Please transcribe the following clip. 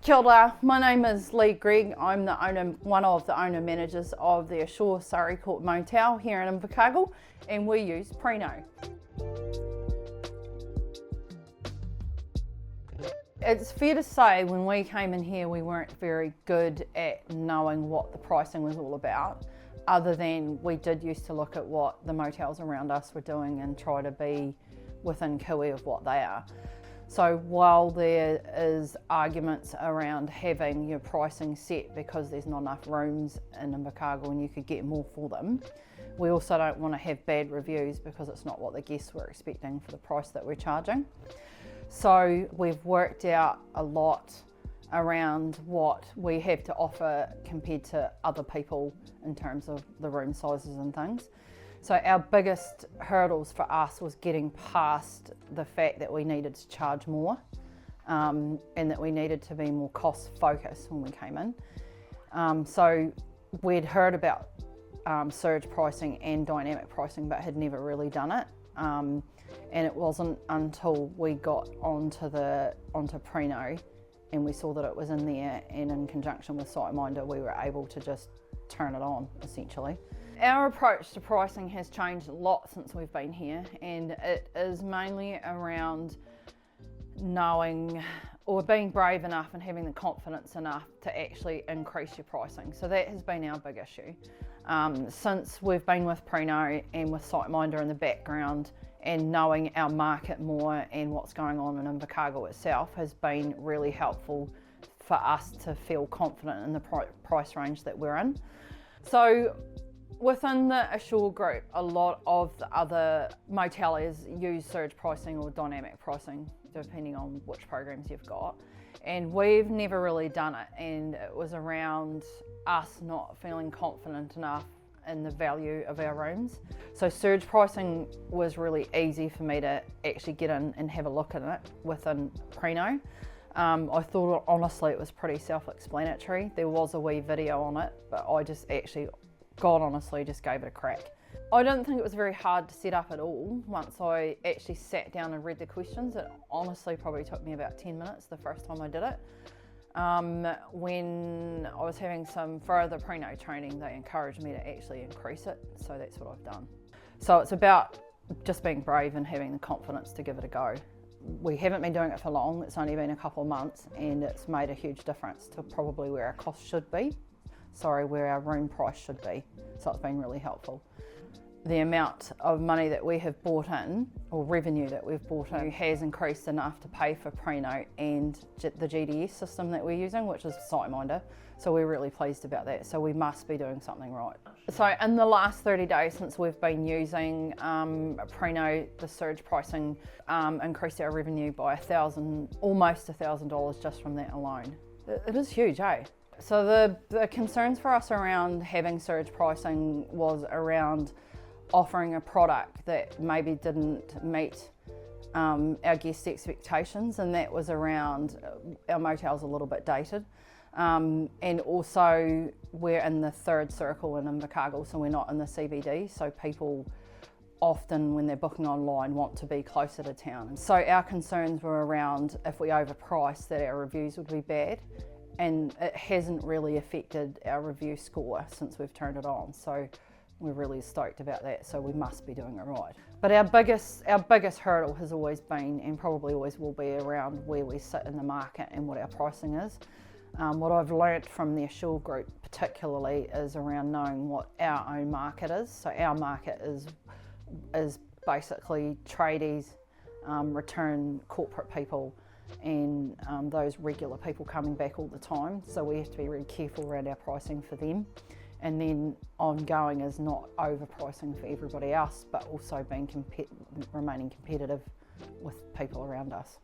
Kia ora, my name is Lee Greig. I'm one of the owner managers of the Asure Surrey Court Motel here in Invercargill, and we use Preno. It's fair to say when we came in here we weren't very good at knowing what the pricing was all about, other than we did used to look at what the motels around us were doing and try to be within kiwi of what they are. So while there is arguments around having your pricing set because there's not enough rooms in Invercargill and you could get more for them, we also don't want to have bad reviews because it's not what the guests were expecting for the price that we're charging. So we've worked out a lot around what we have to offer compared to other people in terms of the room sizes and things. So our biggest hurdles for us was getting past the fact that we needed to charge more and that we needed to be more cost focused when we came in. So we'd heard about surge pricing and dynamic pricing but had never really done it. And it wasn't until we got onto Preno and we saw that it was in there, and in conjunction with SiteMinder we were able to just turn it on essentially. Our approach to pricing has changed a lot since we've been here, and it is mainly around knowing or being brave enough and having the confidence enough to actually increase your pricing. So that has been our big issue. Since we've been with Preno and with SiteMinder in the background, and knowing our market more and what's going on in Invercargill itself has been really helpful for us to feel confident in the price range that we're in. So within the Asure group, a lot of the other moteliers use surge pricing or dynamic pricing, depending on which programs you've got. And we've never really done it, and it was around us not feeling confident enough in the value of our rooms. So surge pricing was really easy for me to actually get in and have a look at it within Preno. I thought honestly it was pretty self-explanatory. There was a wee video on it, but I just actually, God honestly, just gave it a crack. I didn't think it was very hard to set up at all once I actually sat down and read the questions. It honestly probably took me about 10 minutes the first time I did it. When I was having some further Preno training, they encouraged me to actually increase it, so that's what I've done. So it's about just being brave and having the confidence to give it a go. We haven't been doing it for long, it's only been a couple of months, and it's made a huge difference to probably where our cost should be. Where our room price should be. So it's been really helpful. The amount of money that we have brought in, or revenue that we've brought in, has increased enough to pay for Preno and the GDS system that we're using, which is SiteMinder. So we're really pleased about that. So we must be doing something right. So in the last 30 days since we've been using Preno, the surge pricing increased our revenue by almost $1,000 just from that alone. It is huge, eh? So the concerns for us around having surge pricing was around offering a product that maybe didn't meet our guests' expectations, and that was around our motel's a little bit dated. And also we're in the third circle in Invercargill, so we're not in the CBD, so people often when they're booking online want to be closer to town. So our concerns were around if we overpriced that our reviews would be bad. And it hasn't really affected our review score since we've turned it on. So we're really stoked about that. So we must be doing it right. But our biggest hurdle has always been, and probably always will be, around where we sit in the market and what our pricing is. What I've learnt from the Asure group particularly is around knowing what our own market is. So our market is basically tradies, return corporate people, and those regular people coming back all the time. So we have to be really careful around our pricing for them. And then ongoing is not overpricing for everybody else, but also being remaining competitive with people around us.